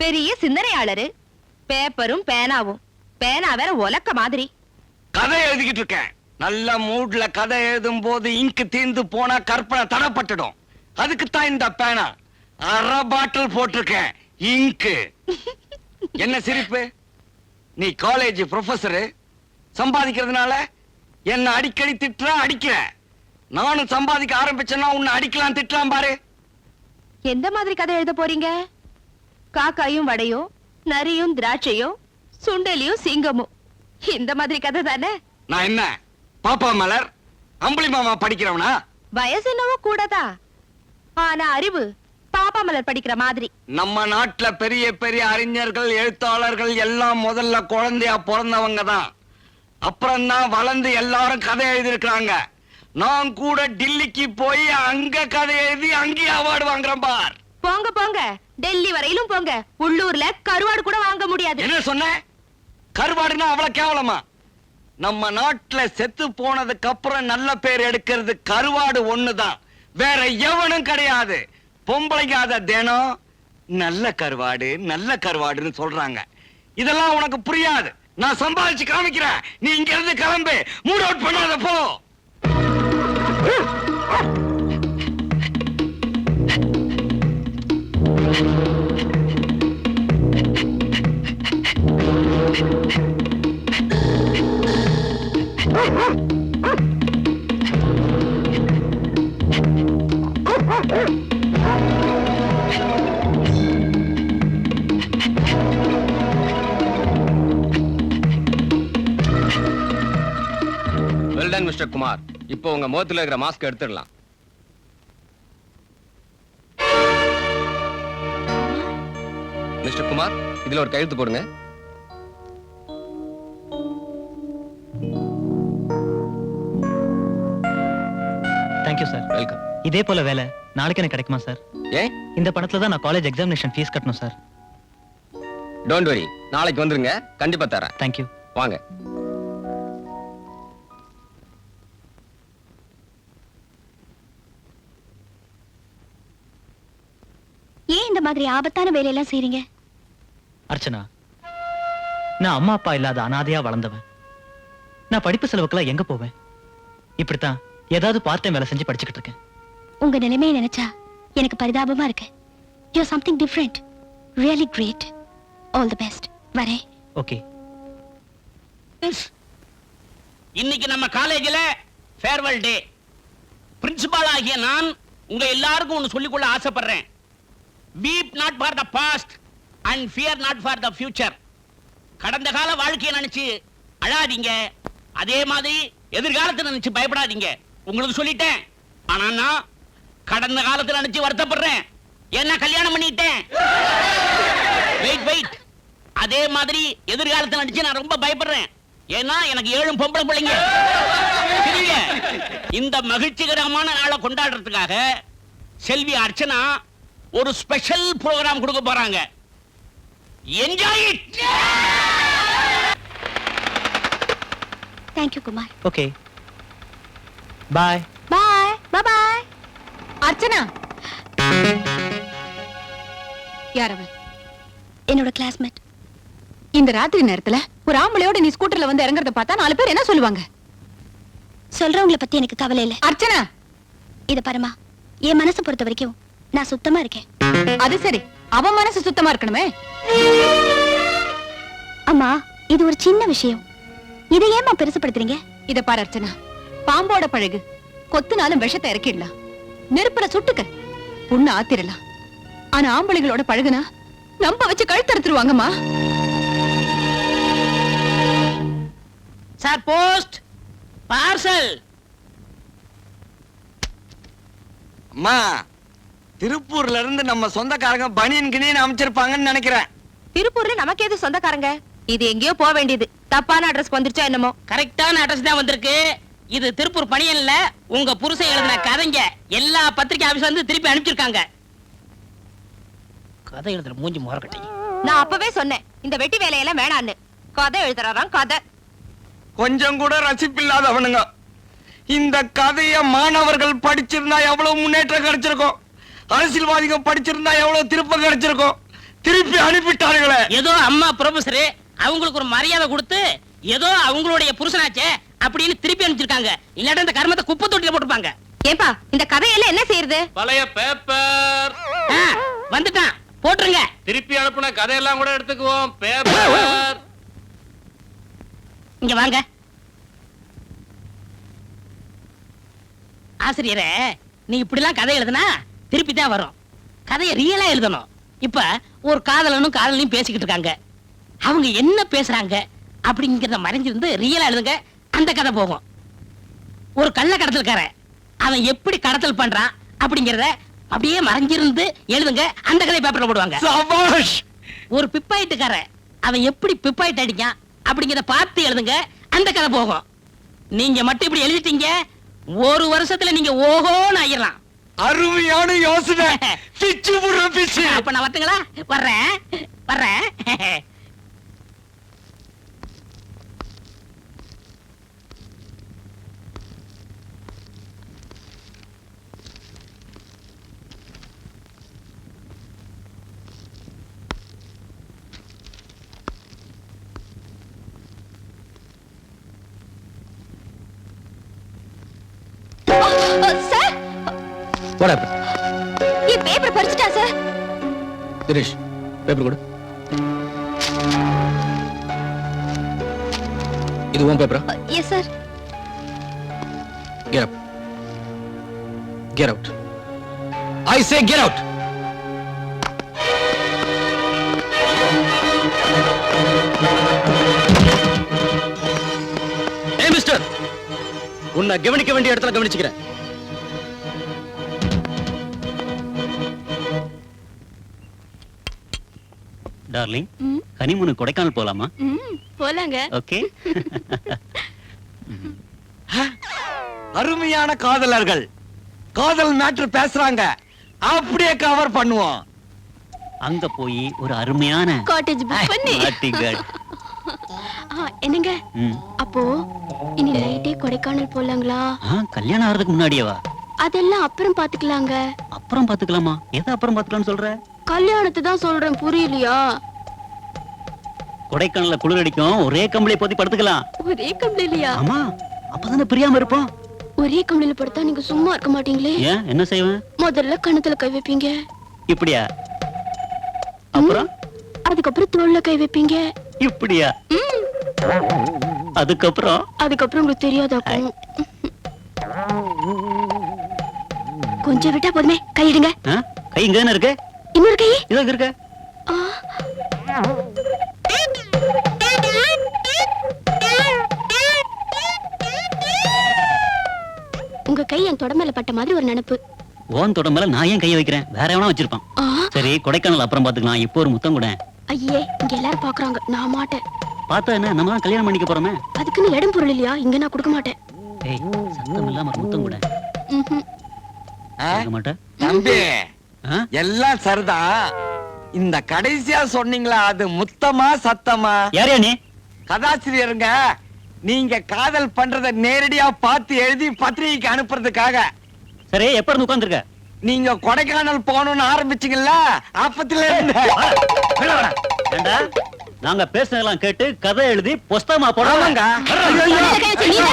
பெரிய சிந்தனையாளரு, பேப்பரும் பேனாவும். பேனா வேற உலக்க மாதிரி. கதை எழுதிக்கிட்டு இருக்கேன். நல்ல மூட்ல கதை எழுதும் போது இங்கு தீர்ந்து போனா கற்பனை தடப்பட்டுடும். அதுக்குத்தான் இந்த பேனா. அரை பாட்டில் போட்டிருக்கேன் இங்கு. என்ன சிரிப்பு? நீ காலேஜ் ப்ரொஃபசரு, சம்பாதிக்கிறதுனால என்ன அடிக்கடி திட்டுற, அடிக்கிற. நானும் சம்பாதிக்க ஆரம்பிச்சேன்னா உன்னை அடிக்கலாம், திட்டலாம் பாரு. எந்த மாதிரி கதை எழுத போறீங்க? காக்காயும் வடையும், நரியும் திராட்சையும், சுண்டலியும் சிங்கமும், இந்த மாதிரி கதை தானே? நான் என்ன பாப்பா மலர், அம்புலி மாமா படிக்கிறவனா? வயசு என்னவோ கூடதான், ஆனா அறிவு பாப்பா மலர் படிக்கிற மாதிரி. நம்ம நாட்டுல பெரிய பெரிய அறிஞர்கள், எழுத்தாளர்கள் எல்லாம் முதல்ல குழந்தையா பிறந்தவங்க தான். அப்புறம் தான் வளர்ந்து எல்லாரும் கதை எழுதிருக்காங்க. நான் கூட டில்லிக்கு போய் அங்க கதை எழுதி அங்கேயே அவார்டு வாங்குறேன் பார். போங்க போங்க, டெல்லி வரையிலும் போங்க. உள்ளூர்ல கருவாடு கூட வாங்க முடியாது. என்ன சொன்ன? கருவாடுனா அவ்வளவு கேவலமா? நம்ம நாட்டுல செத்து போனதுக்கு அப்புறம் நல்ல பேர் எடுக்கிறது கருவாடு ஒண்ணுதான், வேற எவனும் கிடையாது. பொம்பளைங்க அத தினம் நல்ல கருவாடு நல்ல கருவாடுன்னு சொல்றாங்க. இதெல்லாம் உனக்கு புரியாது. நான் சம்பாதிச்சு காமிக்கிறேன். நீ இங்க இருந்து கிளம்பு. மூட் அவுட் பண்ணாத, போ. Well done mister Kumar. இப்போ உங்க முகத்துல இருக்கிற மாஸ்க் எடுத்துடலாம். மிஸ்டர் குமார், இதுல ஒரு கையெழுத்து போடுங்க. Thank you sir. வெல்கம். இதே போல வேலை நாளைக்கு எனக்கு கிடைக்குமா சார்? ஏன்? இந்த பணத்துல தான் நான் காலேஜ் எக்ஸாமினேஷன் ஃபீஸ் கட்டணும் சார். டோன்ட் வரி, நாளைக்கு வந்துருங்க, கண்டிப்பா தரேன். தேங்க்யூ. வாங்க. ஏன் இந்த மாதிரி ஆபத்தான வேலையெல்லாம் செய்றீங்க? அர்ச்சனா, நான் அம்மா அப்பா இல்லாத அனாதையா வளர்ந்தவன். நான் படிப்பு செலவுக்கெல்லாம் எங்க போவேன்? இப்படித்தான் ஏதாவது பார்ட் டைம் வேலை செஞ்சு படிச்சுக்கிட்டு இருக்கேன். உங்க நிலைமையை நினைச்சா எனக்கு பரிதாபமா இருக்கு. You are something different, really great. All the best. வரேன். ஓகே. இன்னைக்கு நம்ம காலேஜில் ஃபேர்வெல் டே. பிரின்சிபால் ஆகிய நான் உங்க எல்லாருக்கும் ஒன்று சொல்லிக்கொள்ள ஆசைப்படுறேன். Weep not for the past and fear not for the future. கடந்த கால வாழ்க்கையை நினைச்சு அழாதீங்க, அதே மாதிரி எதிர்காலத்தை நினைச்சு பயப்படாதீங்க. உங்களுக்கு சொல்லிட்டேன். ஆனா நான் கடந்த காலத்தை நினைச்சு வருத்தப்படுறேன். என்ன கல்யாணம் பண்ணிட்டேன். Wait wait. அதே மாதிரி எதிர்காலத்தை நினைச்சு நான் ரொம்ப பயப்படுறேன். ஏன்னா எனக்கு 7 பொம்பளை பிள்ளைங்க. இந்த மகிழ்ச்சிகரமான நாளை கொண்டாடுறதுக்காக செல்வி அர்ச்சனா ஒரு ஸ்பெஷல் ப்ரோகிராம் கொடுக்க போறாங்க. Enjoy it. Thank you Kumar. Okay. Bye. Bye. Bye bye. Archana, யார் அவன்? என்னோட கிளாஸ்மேட். இந்த ராத்திரி நேரத்துல ஒரு ஆம்பளையோட நீ ஸ்கூட்டர்ல வந்து இறங்குறத பார்த்தா 4 பேர் என்ன சொல்லுவாங்க? சொல்றவங்கள பத்தி எனக்கு கவலை இல்ல. அர்ச்சனா, இத பாருமா, என் மனசை பொறுத்த வரைக்கும் நான் சுத்தமா இருக்கேன். அது சரி, அவன் மனசு சுத்தமா இருக்கணுமே. அம்மா, இது ஒரு சின்ன விஷயம். இதை ஏமா பெருசுப்படுத்துறீங்க? இத பாரு அர்ச்சனா, பாம்போட பழகு, கொத்துனாலும் விஷத்தை இறக்கிடலாம், நெருப்புல சுட்டுக்க புண்ணு ஆத்திரலாம். ஆனா ஆம்பளைகளோட பழகுனா நம்ப வச்சு கழுத்தறுத்துருவாங்கம்மா. Sir, post parcel. அம்மா, திருப்பூர்ல இருந்து நம்ம சொந்தக்காரங்க பனியன் கிணியன் அமைச்சிருப்பாங்கன்னு நினைக்கிறேன். திருப்பூர்ல நமக்கு எது சொந்தக்காரங்க? இது எங்கேயோ போக வேண்டியது. தப்பான அட்ரஸ் வந்துருச்சா என்னமோ? கரெக்டான அட்ரஸ் தான் வந்திருக்கு. இது திருப்பூர் பணியல்ல உங்க புருஷன் எழுதின கதைங்க எல்லா பத்திரிகை ஆபீஸ் வந்து திருப்பி அனுப்பிச்சிருக்காங்க. கதை எழுதுற மூஞ்சி முறக்கட்டி. நான் அப்பவே சொன்னேன் இந்த வெட்டி வேலையெல்லாம் வேணான்னு. கதை எழுதுறாராம் கதை. கொஞ்சம் கூட ரசிப்பில்லாதவனுங்க. இந்த கதைய மாணவர்கள் படிச்சிருந்தா எவ்வளவு முன்னேற்றம் கிடைச்சிருக்கும். அரசியல்வாதிகள் படிச்சிருந்தா எவ்வளவு திருப்பம் கிடைச்சிருக்கும். திருப்பி அனுப்பிட்டார்களே. ஏதோ அம்மா ப்ரொஃபசர் அவங்களுக்கு ஒரு மரியாதை கொடுத்து ஏதோ அவங்களுடைய புருஷனாச்சே அப்படின்னு திருப்பி அனுப்பிச்சிருக்காங்க. இல்லாட்ட இந்த கர்மத்தை குப்பை தொட்டில போட்டுப்பாங்க. ஏப்பா இந்த கதையெல்லாம் என்ன செய்யறது? பழைய பேப்பர் வந்துட்டான், போட்டுருங்க. திருப்பி அனுப்புன கதையெல்லாம் கூட எடுத்துக்குவோம். பேப்பர் இங்க வாங்க. ஆசிரியரே, நீ இப்படிலாம் கதை எழுதுனா திருப்பி தான் வரும். கதையை ரியலா எழுதணும். இப்ப ஒரு காதலனும் காதலையும் பேசிக்கிட்டு இருக்காங்க. அவங்க என்ன பேசுறாங்க அப்படிங்கறத மறைஞ்சிருந்து ரியலா எழுதுங்க, அந்த கதை போகும். ஒரு கள்ள கடத்தல்காரன் அவன் எப்படி கடத்தல் பண்றான் அப்படிங்கறத அப்படியே மறைஞ்சிருந்து எழுதுங்க, அந்த கதை பேப்பர்ல போடுவாங்க. சபாஷ். ஒரு பிப்பாயிட்டுக்காரன் அவன் எப்படி பிப்பாயிட்டு அடிக்கான் அப்படிங்கறத பார்த்து எழுதுங்க, அந்த கதை போகும். நீங்க மட்டும் இப்படி எழுதிட்டீங்க, ஒரு வருஷத்துல நீங்க ஓஹோன்னு ஆயிரலாம். அருமையான யோசனை. பிச்சு புடுற பிச்சு. அப்ப நான் வரட்டுங்களா? வர்றேன் வர்றேன். Sir, What happened? என் பேப்பர் பறிச்சுட்டா சார். தினேஷ், பேப்பர் கொடு. இது உன் பேப்பரா? Yes sir. Get up. Get out. I say get out. Hey mister, உன்னை கவனிக்க வேண்டிய இடத்துல கவனிச்சுக்கிறேன். டார்லிங், ஹனிமூனு கொடைக்கானல் போலாமா? போலாங்க. ஓகே. அருமையான காதலர்கள் காதல் மேட்ரு பேசுறாங்க, அப்படியே கவர் பண்ணுவோம். அங்க போய் ஒரு அருமையான காட்டேஜ் புக் பண்ணி. party girl. என்னங்க ம். அப்போ இனி நைட்டே கொடைக்கானல் போலாங்களா? கல்யாணம் ஆறதுக்கு முன்னாடியேவா? அதெல்லாம் அப்புறம் பாத்துக்கலாங்க. அப்புறம் பாத்துக்கலாமா? எதை அப்புறம் பாத்துக்கலாம்னு சொல்ற? கல்யாணத்தை தான் சொல்றேன், புரியலையா? கொடைக்கானல்ல குளிர் அடிக்கும், ஒரே கம்பளி போத்தி படுத்துக்கலாம். ஒரே கம்பளிலையா? ஆமா, அப்பதானே பிரியாம இருப்போம். ஒரே கம்பளில படுத்தா நீங்க சும்மா இருக்க மாட்டீங்களே. ஏன், என்ன செய்வேன்? முதல்ல கணத்துல கை வைப்பீங்க, இப்படியா? அப்புறம் அதுக்கப்புறம் தோல்ல கை வைப்பீங்க, இப்படியா? அதுக்கப்புறம் அதுக்கப்புறம் உங்களுக்கு தெரியாதாக்கும். கொஞ்சம் விட்டா போதுமே, கையிடுங்க. கை இங்க தானே இருக்கு. இன்னொரு கை இதோ இருக்கு. ஆ. உங்க கை என் தொட மேல பட்ட மாதிரி ஒரு நினைப்பு. ஓன் தொட மேல நான் ஏன் கையை வைக்கிறேன்? வேற எவனா வச்சிருப்பான். சரி, கொடைக்கானல் அப்புறம் பாத்துக்கலாம். இப்போ ஒரு முத்தம் கூட. ஐயே, இங்க எல்லாரும் பாக்குறாங்க, நான் மாட்டேன். பார்த்தா என்ன, நம்ம தான் கல்யாணம் பண்ணிக்க போறோமே. அதுக்குன்னு இடம் பொருள் இல்லையா? இங்க நான் கொடுக்க மாட்டேன். ஏய், சத்தம் இல்லாம ஒரு முத்தம் கூட. கொடுக்க மாட்டேன். தம்பி, ஆ? எல்லாம் சரிதான். இந்த கடைசியா சொன்னீங்களா, அது முத்தமா சத்தமா? யாரையா நீ? கதாசிரியருங்க, நீங்க காதல் பண்றத நேரடியா பார்த்து எழுதி பத்திரிகைக்கு அனுப்புறதுக்காக. சரி, எப்ப இருந்து உட்கார்ந்திருக்க? நீங்க கொடைக்கானல் போகணும்னு ஆரம்பிச்சீங்கல்ல, அப்பத்துல இருந்து. ஏண்டா, நாங்க பேசுனதெல்லாம் கேட்டு கதை எழுதி புஸ்தகமா போடுறாங்க. ஆமாங்க. ஐயையோ.